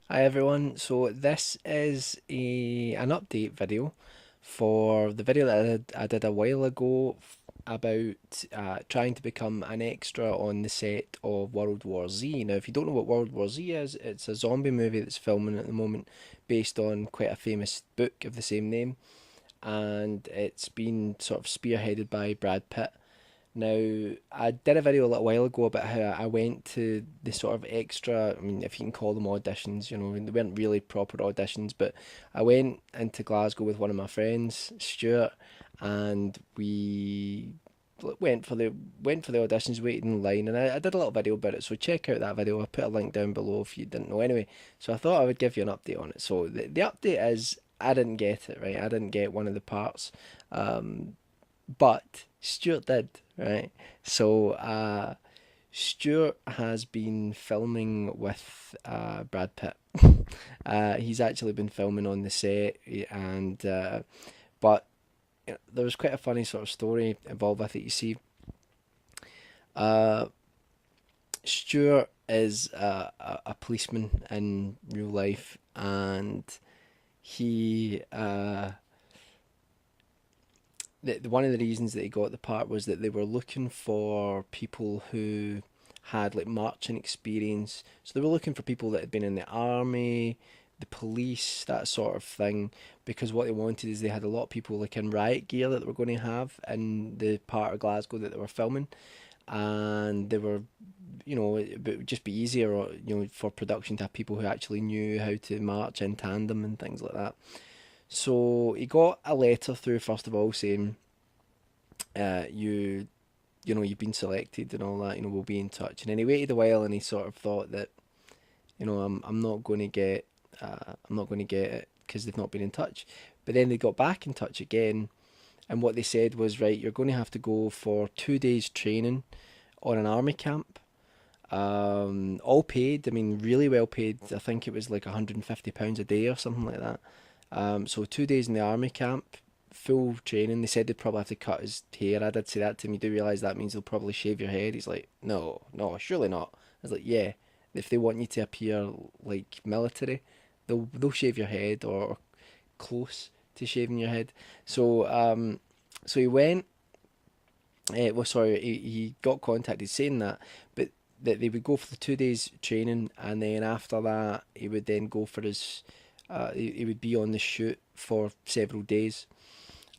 Hi everyone. So this is an update video for the video that I did a while ago about trying to become an extra on the set of World War Z. Now, if you don't know what World War Z is, it's a zombie movie that's filming at the moment based on quite a famous book of the same name, and it's been sort of spearheaded by Brad Pitt. Now, I did a video a little while ago about how I went to the sort of extra, I mean, if you can call them auditions, they weren't really proper auditions, but I went into Glasgow with one of my friends, Stuart, and we went for the auditions, waited in line, and I did a little video about it. So check out that video. I put a link down below if you didn't know. Anyway, so I thought I would give you an update on it. So the update is I didn't get it right. I didn't get one of the parts. But Stuart did, right? So Stuart has been filming with Brad Pitt. He's actually been filming on the set, and but there was quite a funny sort of story involved with it. You see, uh, Stuart is a policeman in real life, and he one of the reasons that he got the part was that they were looking for people who had like marching experience. So they were looking for people that had been in the army, the police, that sort of thing. Because what they wanted is they had a lot of people like in riot gear that they were going to have in the part of Glasgow that they were filming, and they were, it would just be easier, for production to have people who actually knew how to march in tandem and things like that. So he got a letter through first of all saying, you've been selected and all that. We'll be in touch. And then he waited a while and he sort of thought that, I'm not going to get, I'm not going to get it because they've not been in touch. But then they got back in touch again, and what they said was, right, you're going to have to go for 2 days training on an army camp. All paid. I mean, really well paid. I think it was like £150 a day or something like that. So 2 days in the army camp, full training. They said they'd probably have to cut his hair. I did say that to him. You do realise that means they'll probably shave your head. He's like, no, no, surely not. I was like, yeah. If they want you to appear like military, they'll shave your head or close to shaving your head. So he went. Well, sorry, he got contacted saying that, but that they would go for the 2 days training, and then after that, he would then go for his. He would be on the shoot for several days,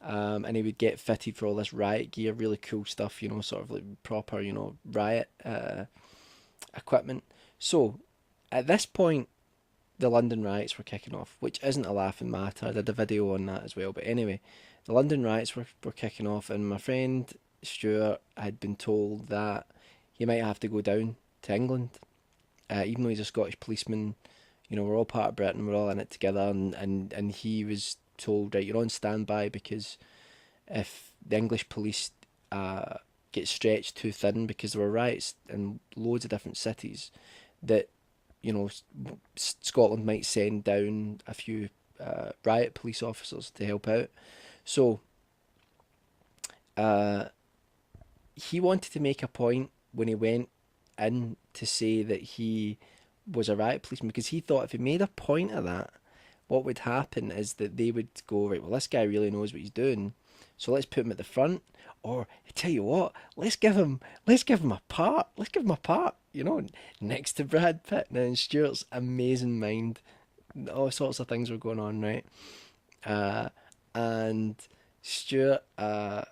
and he would get fitted for all this riot gear, really cool stuff, sort of like proper, riot equipment. So at this point, the London riots were kicking off, which isn't a laughing matter. I did a video on that as well. But anyway, the London riots were kicking off, and my friend Stuart had been told that he might have to go down to England, even though he's a Scottish policeman. We're all part of Britain, we're all in it together, and he was told, right, you're on standby because if the English police get stretched too thin because there were riots in loads of different cities, that Scotland might send down a few riot police officers to help out. So uh, he wanted to make a point when he went in to say that he was a riot policeman, because he thought if he made a point of that, what would happen is that they would go, right, well, this guy really knows what he's doing, so let's put him at the front. Or I tell you what, let's give him a part. Let's give him a part, next to Brad Pitt. Now in Stuart's amazing mind, all sorts of things were going on, right? Uh, and Stuart, so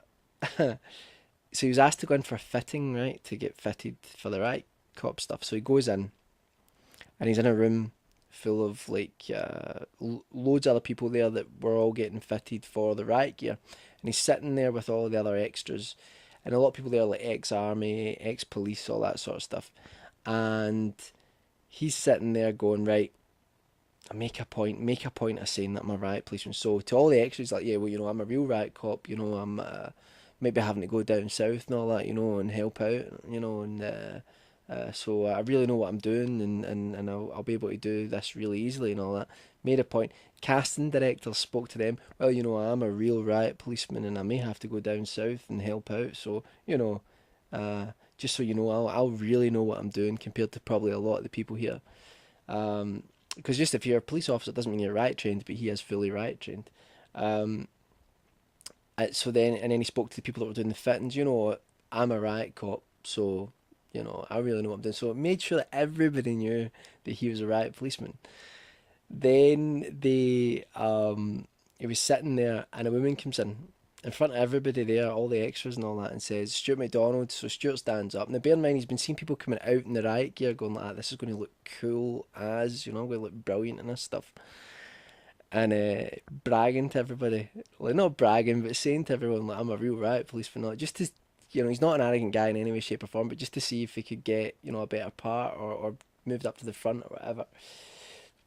he was asked to go in for a fitting, right, to get fitted for the right cop stuff. So he goes in, and he's in a room full of like loads of other people there that were all getting fitted for the riot gear, and he's sitting there with all the other extras, and a lot of people there like ex-army, ex-police, all that sort of stuff, and he's sitting there going, right, make a point of saying that I'm a riot policeman. So to all the extras, like, yeah, well, I'm a real riot cop, I'm maybe having to go down south and all that, and help out, and so I really know what I'm doing, and I'll be able to do this really easily and all that. Made a point. Casting director spoke to them. Well, I'm a real riot policeman, and I may have to go down south and help out. So, just so you know, I'll really know what I'm doing compared to probably a lot of the people here. because just if you're a police officer, it doesn't mean you're riot trained, but he is fully riot trained. Um, so then, and then he spoke to the people that were doing the fittings. I'm a riot cop, so I really know what I'm doing. So it made sure that everybody knew that he was a riot policeman. Then he was sitting there, and a woman comes in front of everybody there, all the extras and all that, and says, Stuart McDonald. So Stuart stands up. Now, bear in mind, he's been seeing people coming out in the riot gear going like, this is going to look cool as, I'm going to look brilliant in this stuff. And bragging to everybody, like not bragging, but saying to everyone, like, I'm a real riot policeman. Not just to, he's not an arrogant guy in any way, shape, or form, but just to see if he could get, a better part or moved up to the front or whatever.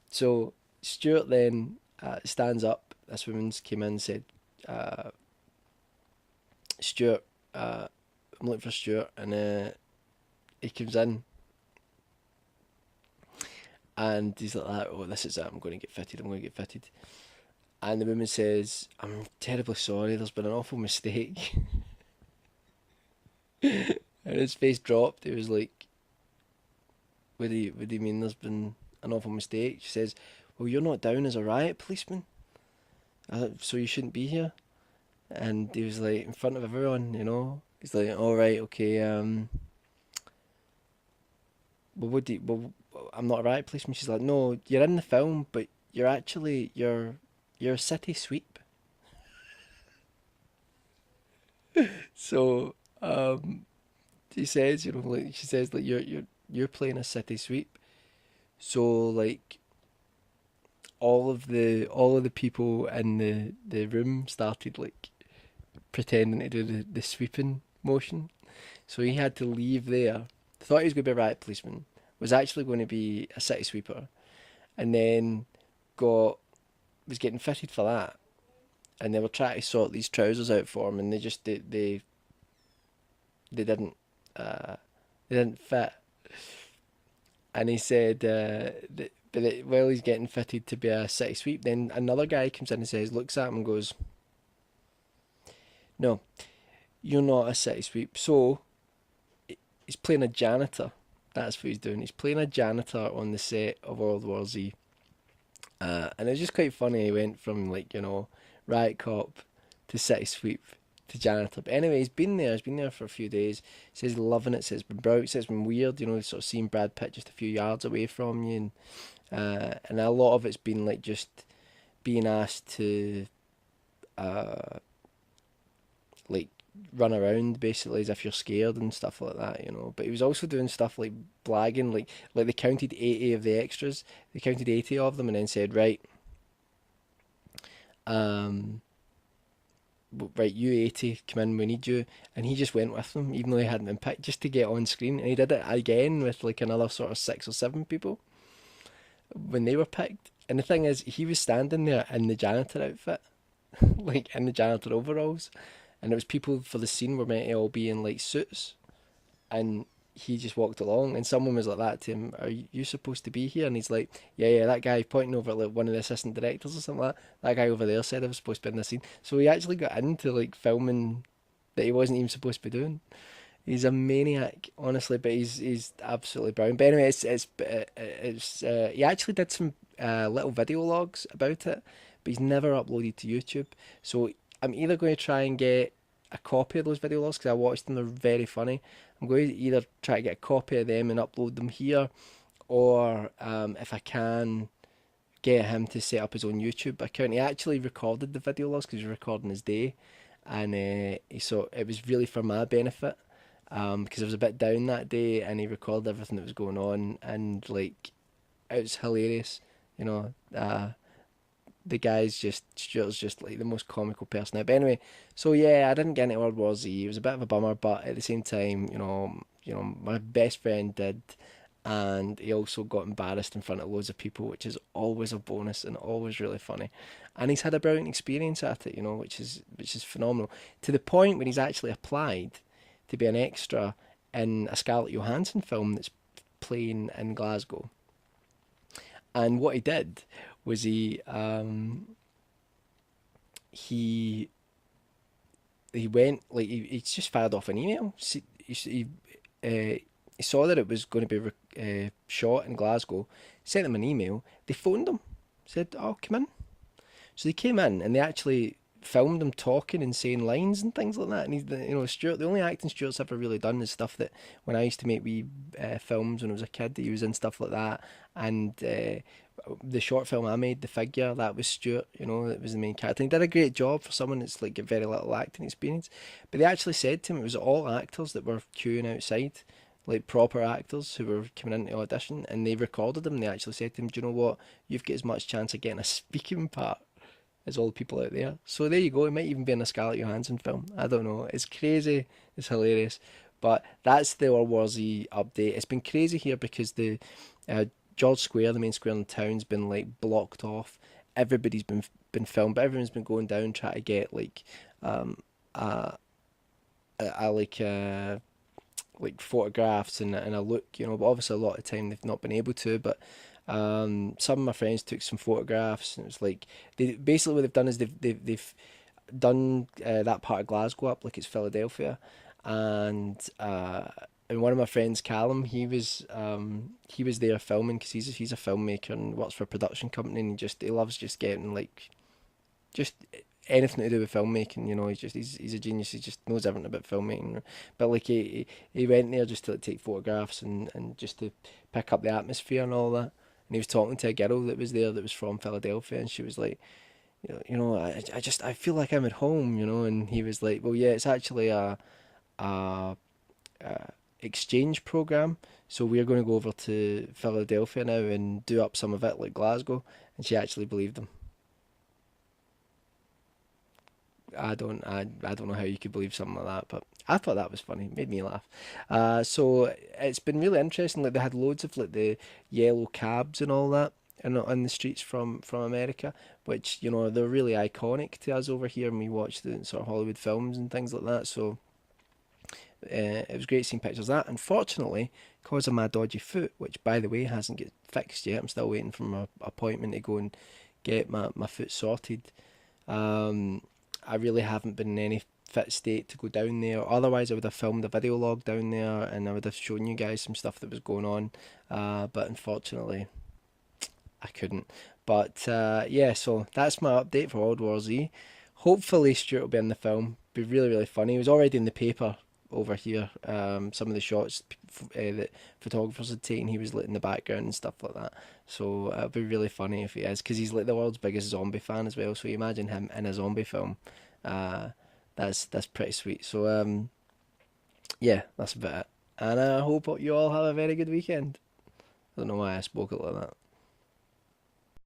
So Stuart then stands up. This woman's came in and said, Stuart, I'm looking for Stuart. And he comes in and he's like, oh, this is it. I'm going to get fitted. I'm going to get fitted. And the woman says, I'm terribly sorry. There's been an awful mistake. And his face dropped. He was like, what do you mean there's been an awful mistake? She says, well, you're not down as a riot policeman, so you shouldn't be here. And he was like, in front of everyone. He's like, all right, okay, well, well, I'm not a riot policeman. She's like, no, you're in the film, but you're a city sweep. So, she says, like she says, like you're playing a city sweep. So like all of the people in the room started like pretending to do the sweeping motion. So he had to leave there. Thought he was going to be a riot policeman. Was actually going to be a city sweeper, and then got was getting fitted for that. And they were trying to sort these trousers out for him, and they didn't uh, they didn't fit. And he said, while he's getting fitted to be a city sweep, then another guy comes in and says, looks at him and goes, no, you're not a city sweep. So he's playing a janitor. That's what he's doing. He's playing a janitor on the set of World War Z. And it was just quite funny. He went from like, riot cop to city sweep to janitor. But anyway, he's been there. He's been there for a few days. He says he's loving it. Says it's been brilliant. Says it's been weird. Sort of seeing Brad Pitt just a few yards away from you, and a lot of it's been like just being asked to like run around basically as if you're scared and stuff like that. But he was also doing stuff like blagging, like they counted 80 of the extras. They counted 80 of them and then said, right, um, right, you 80, come in, we need you. And he just went with them, even though he hadn't been picked, just to get on screen. And he did it again with like another sort of 6 or 7 people when they were picked. And the thing is, he was standing there in the janitor outfit, like in the janitor overalls. And it was people for the scene were meant to all be in like suits. And he just walked along, and someone was like that to him, are you supposed to be here? And he's like, yeah, that guy, pointing over at like one of the assistant directors or something like that guy over there said I was supposed to be in the scene. So he actually got into like filming that he wasn't even supposed to be doing. He's a maniac, honestly, but he's absolutely brilliant. But anyway, he actually did some little video logs about it, but he's never uploaded to YouTube. So I'm either going to try and get a copy of those video logs because I watched them; they're very funny. I'm going to either try to get a copy of them and upload them here, or if I can, get him to set up his own YouTube account. He actually recorded the video logs because he was recording his day, and so it was really for my benefit because I was a bit down that day, and he recorded everything that was going on, and like it was hilarious. You know, the guy's just Stuart's just like the most comical person. But anyway, so yeah, I didn't get into World War Z. It was a bit of a bummer, but at the same time, my best friend did, and he also got embarrassed in front of loads of people, which is always a bonus and always really funny. And he's had a brilliant experience at it, which is phenomenal. To the point when he's actually applied to be an extra in a Scarlett Johansson film that's playing in Glasgow. And what he did was he he went like he just fired off an email. He he saw that it was going to be shot in Glasgow, sent them an email. They phoned him, said, "Oh, come in." So they came in and they actually filmed him talking and saying lines and things like that. And he's, Stuart. The only acting Stuart's ever really done is stuff that when I used to make wee films when I was a kid, he was in stuff like that. And the short film I made, The Figure, that was Stuart. That was the main character. And he did a great job for someone that's like got very little acting experience. But they actually said to him it was all actors that were queuing outside, like proper actors who were coming into audition, and they recorded them. They actually said to him, "Do you know what? You've got as much chance of getting a speaking part as all the people out there." So there you go. It might even be in a Scarlett Johansson film. I don't know. It's crazy. It's hilarious. But that's the World War Z update. It's been crazy here because the uh, George Square, the main square in the town's been like blocked off. Everybody's been filmed, but everyone's been going down trying to get um a, a like photographs and a look, but obviously a lot of time they've not been able to. But some of my friends took some photographs, and it was like they basically what they've done is they've done that part of Glasgow up like it's Philadelphia, and one of my friends, Callum, he was there filming because he's a filmmaker and works for a production company, and he loves just getting like just anything to do with filmmaking. He's a genius. He just knows everything about filmmaking. But like he went there just to like, take photographs and just to pick up the atmosphere and all that. And he was talking to a girl that was there that was from Philadelphia, and she was like, I feel like I'm at home, And he was like, well, yeah, it's actually a, a exchange program. So we're going to go over to Philadelphia now and do up some of it like Glasgow. And she actually believed him. I don't know how you could believe something like that, but I thought that was funny. It made me laugh. So it's been really interesting. Like they had loads of like the yellow cabs and all that on the streets from America, which they're really iconic to us over here, and we watch the sort of Hollywood films and things like that. So it was great seeing pictures of that. Unfortunately, because of my dodgy foot, which by the way hasn't get fixed yet, I'm still waiting for my appointment to go and get my foot sorted. Um, I really haven't been in any fit state to go down there. Otherwise, I would have filmed a video log down there and I would have shown you guys some stuff that was going on. But unfortunately, I couldn't. But yeah, so that's my update for World War Z. Hopefully, Stuart will be in the film. Be really, really funny. He was already in the paper over here. Some of the shots that photographers had taken, he was lit in the background and stuff like that. So it'll be really funny if he is, because he's like the world's biggest zombie fan as well. So you imagine him in a zombie film. Uh, that's pretty sweet. So yeah, that's about it. And I hope you all have a very good weekend. I don't know why I spoke it like that.